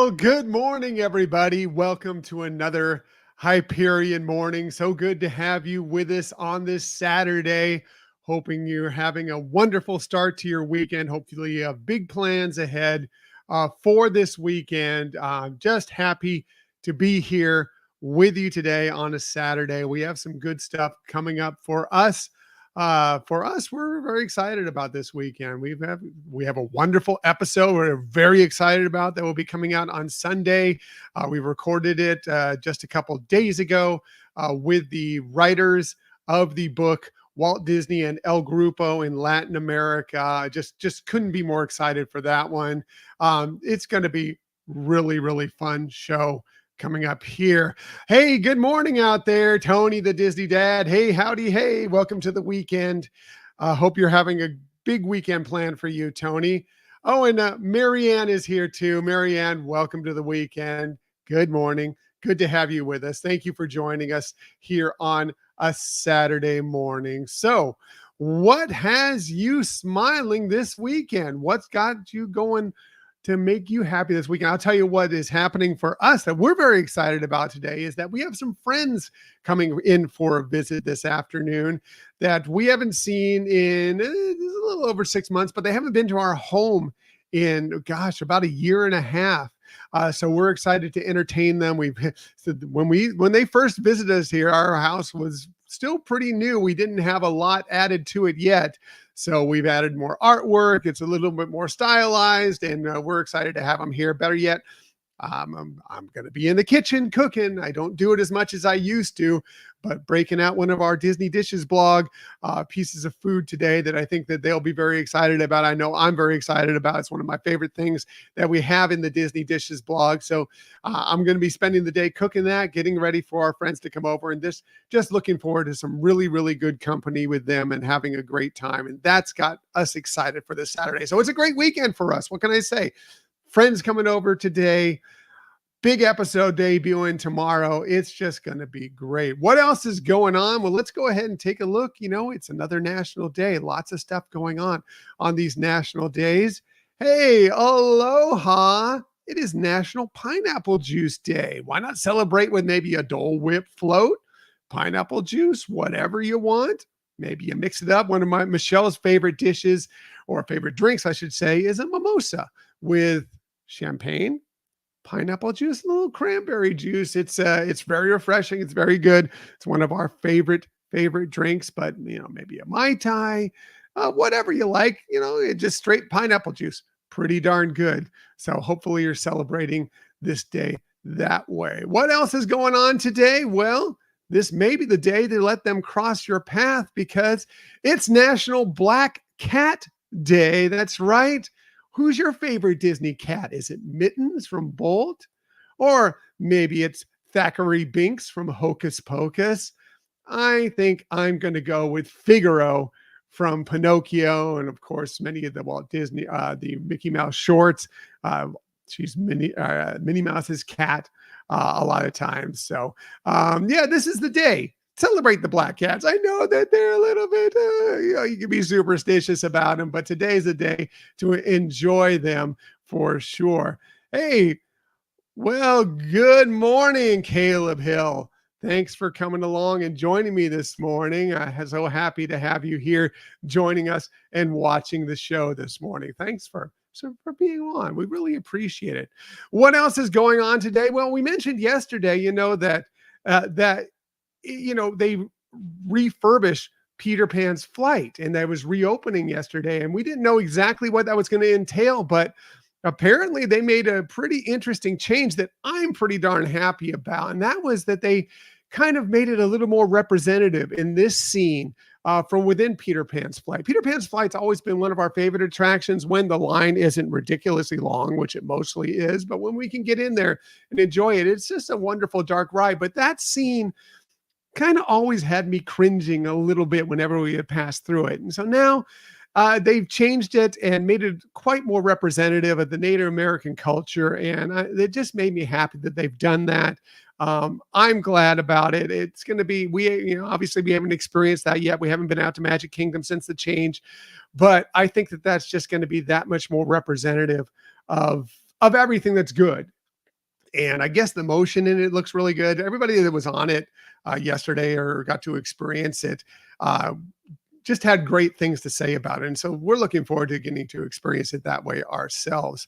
Well, good morning, everybody. Welcome to another Hyperion Morning. So good to have you with us on this Saturday. Hoping you're having a wonderful start to your weekend. Hopefully, you have big plans ahead for this weekend. Just happy to be here with you today on a Saturday. We have some good stuff coming up for us. We're very excited about this weekend. We have a wonderful episode we're very excited about that will be coming out on Sunday. We recorded it just a couple days ago with the writers of the book Walt Disney and El Grupo in Latin America. Just couldn't be more excited for that one. It's going to be really fun show coming up here. Hey, good morning out there, Tony, the Disney dad. Hey, howdy. Hey, welcome to the weekend. Hope you're having a big weekend plan for you, Tony. Oh, and Marianne is here too. Marianne, welcome to the weekend. Good morning. Good to have you with us. Thank you for joining us here on a Saturday morning. So, what has you smiling this weekend? What's got you going to make you happy this weekend? I'll tell you what is happening for us that we're very excited about today is that we have some friends coming in for a visit this afternoon that we haven't seen in a little over 6 months, but they haven't been to our home in, about a year and a half. So we're excited to entertain them. When they first visited us here, our house was still pretty new. We didn't have a lot added to it yet. So we've added more artwork. It's a little bit more stylized, and we're excited to have them here. Better yet, I'm going to be in the kitchen cooking. I don't do it as much as I used to, but breaking out one of our Disney Dishes blog pieces of food today that I think that they'll be very excited about. I know I'm very excited about. It's one of my favorite things that we have in the Disney Dishes blog. So I'm going to be spending the day cooking that, getting ready for our friends to come over, and just looking forward to some really good company with them and having a great time. And that's got us excited for this Saturday. So it's a great weekend for us. What can I say? Friends coming over today, big episode debuting tomorrow. It's just going to be great. What else is going on? Well, let's go ahead and take a look. It's another national day. Lots of stuff going on these national days. Hey, aloha. It is National Pineapple Juice Day. Why not celebrate with maybe a Dole Whip Float, pineapple juice, whatever you want. Maybe you mix it up. One of Michelle's favorite dishes, or favorite drinks, I should say, is a mimosa with champagne, pineapple juice, a little cranberry juice. It's very refreshing. It's very good. It's one of our favorite drinks, but maybe a Mai Tai, whatever you like, just straight pineapple juice. Pretty darn good. So hopefully you're celebrating this day that way. What else is going on today? Well, this may be the day to let them cross your path because it's National Black Cat Day. That's right. Who's your favorite Disney cat? Is it Mittens from Bolt? Or maybe it's Thackeray Binks from Hocus Pocus? I think I'm going to go with Figaro from Pinocchio. And of course, many of the Walt Disney, the Mickey Mouse shorts. She's Minnie Mouse's cat a lot of times. So this is the day. Celebrate the black cats. I know that they're a little bit, you can be superstitious about them, but today's the day to enjoy them for sure. Hey, well, good morning, Caleb Hill. Thanks for coming along and joining me this morning. I'm so happy to have you here joining us and watching the show this morning. Thanks for being on. We really appreciate it. What else is going on today? Well, we mentioned yesterday, that they refurbished Peter Pan's flight, and that was reopening yesterday, and we didn't know exactly what that was going to entail, but apparently they made a pretty interesting change that I'm pretty darn happy about, and that was that they kind of made it a little more representative in this scene from within Peter Pan's flight. Peter Pan's flight's always been one of our favorite attractions when the line isn't ridiculously long, which it mostly is, but when we can get in there and enjoy it, it's just a wonderful dark ride. But that scene kind of always had me cringing a little bit whenever we had passed through it. And so now they've changed it and made it quite more representative of the Native American culture. And it just made me happy that they've done that. I'm glad about it. It's going to be, obviously we haven't experienced that yet. We haven't been out to Magic Kingdom since the change, but I think that that's just going to be that much more representative of everything that's good And I guess the motion in it looks really good. Everybody that was on it yesterday or got to experience it uh, just had great things to say about it. And so we're looking forward to getting to experience it that way ourselves.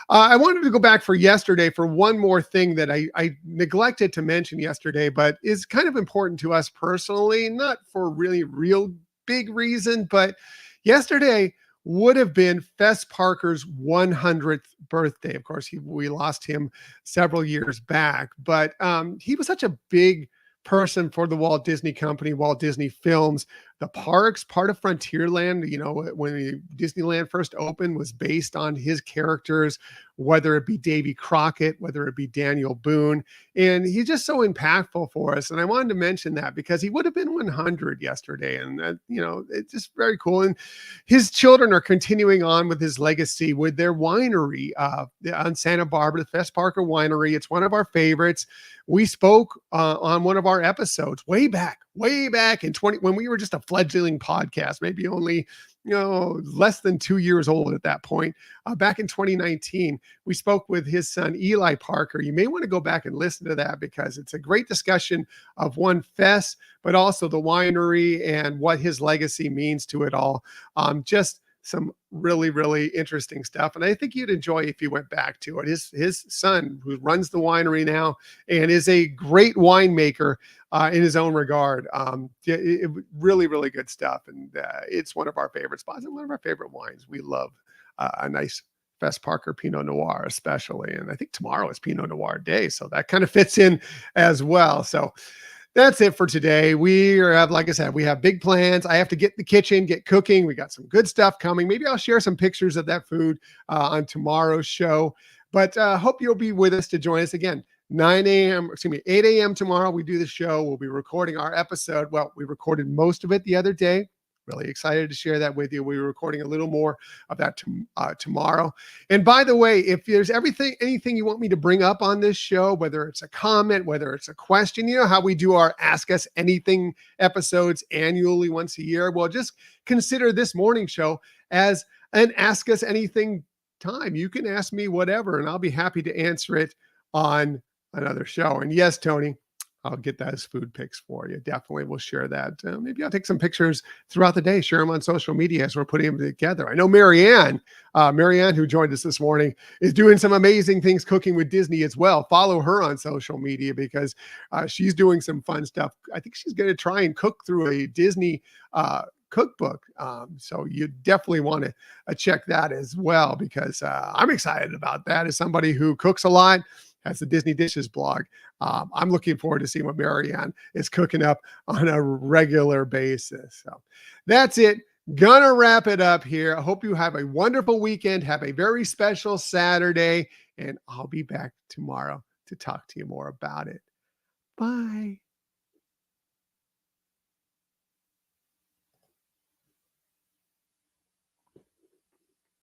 I wanted to go back for yesterday for one more thing that I neglected to mention yesterday, but is kind of important to us personally, not for really real big reason, but yesterday would have been Fess Parker's 100th birthday. Of course, we lost him several years back, but he was such a big person for the Walt Disney Company, Walt Disney Films. The parks, part of Frontierland, when Disneyland first opened, was based on his characters, whether it be Davy Crockett, whether it be Daniel Boone. And he's just so impactful for us. And I wanted to mention that because he would have been 100 yesterday. And, it's just very cool. And his children are continuing on with his legacy with their winery on Santa Barbara, the Fess Parker Winery. It's one of our favorites. We spoke on one of our episodes way back in when we were just a fledgling podcast, maybe only less than 2 years old at that point. Back in 2019, we spoke with his son Eli Parker. You may want to go back and listen to that because it's a great discussion of one Fess, but also the winery and what his legacy means to it all. Just some really, really interesting stuff. And I think you'd enjoy if you went back to it. His son, who runs the winery now and is a great winemaker in his own regard. Really, really good stuff. And it's one of our favorite spots and one of our favorite wines. We love a nice Fess Parker Pinot Noir, especially. And I think tomorrow is Pinot Noir day. So that kind of fits in as well. So that's it for today. Like I said, we have big plans. I have to get in the kitchen, get cooking. We got some good stuff coming. Maybe I'll share some pictures of that food on tomorrow's show. But hope you'll be with us to join us again. 8 a.m. tomorrow. We do the show. We'll be recording our episode. Well, we recorded most of it the other day. Really excited to share that with you. We're recording a little more of that tomorrow. And by the way, if there's anything you want me to bring up on this show, whether it's a comment, whether it's a question, you know how we do our Ask Us Anything episodes annually once a year. Well, just consider this morning show as an Ask Us Anything time. You can ask me whatever, and I'll be happy to answer it on another show. And yes, Tony, I'll get those food pics for you. Definitely we'll share that. Maybe I'll take some pictures throughout the day, share them on social media as we're putting them together. I know Marianne, who joined us this morning, is doing some amazing things cooking with Disney as well. Follow her on social media because she's doing some fun stuff. I think she's going to try and cook through a Disney cookbook. So you definitely want to check that as well because I'm excited about that as somebody who cooks a lot, has the Disney Dishes blog. I'm looking forward to seeing what Marianne is cooking up on a regular basis. So that's it. Gonna wrap it up here. I hope you have a wonderful weekend. Have a very special Saturday, and I'll be back tomorrow to talk to you more about it. Bye.